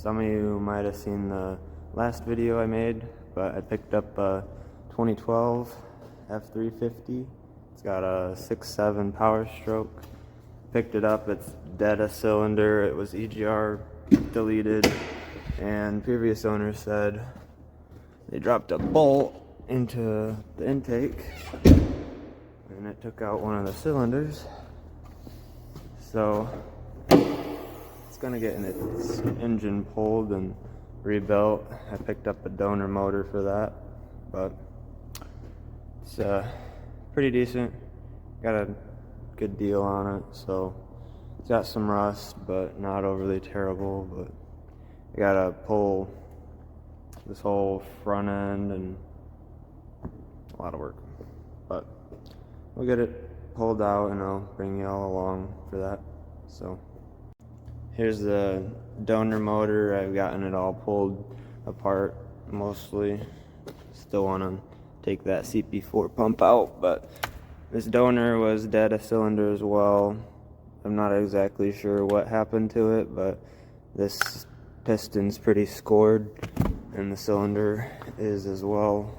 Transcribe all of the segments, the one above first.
Some of you might have seen the last video I made, but I picked up a 2012 F350. It's got a 6.7 power stroke. Picked it up, it's dead a cylinder, it was EGR deleted, and previous owner said they dropped a bolt into the intake and it took out one of the cylinders. So it's gonna get its engine pulled and rebuilt. I picked up a donor motor for that, but it's pretty decent. Got a good deal on it, so it's got some rust, but not overly terrible. But I gotta pull this whole front end and a lot of work, but we'll get it pulled out and I'll bring y'all along for that. So here's the donor motor. I've gotten it all pulled apart mostly. Still want to take that CP4 pump out, but this donor was dead a cylinder as well. I'm not exactly sure what happened to it, but this piston's pretty scored and the cylinder is as well.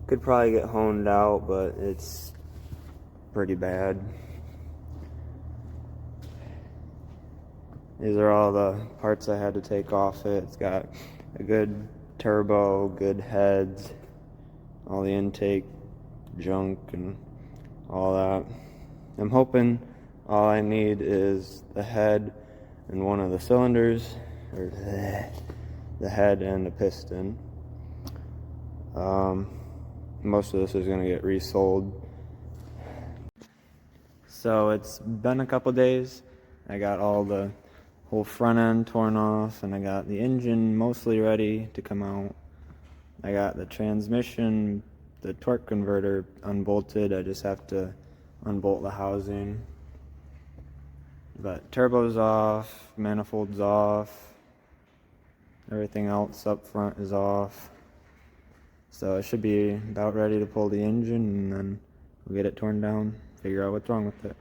Could probably get honed out, but it's pretty bad. These are all the parts I had to take off it. It's got a good turbo, good heads, all the intake junk and all that. I'm hoping all I need is the head and one of the cylinders, or the head and the piston. Most of this is going to get resold. So it's been a couple days. I got all the whole front end torn off and I got the engine mostly ready to come out. I got the transmission, the torque converter unbolted. I just have to unbolt the housing. But turbo's off, manifold's off, everything else up front is off. So I should be about ready to pull the engine and then we'll get it torn down, figure out what's wrong with it.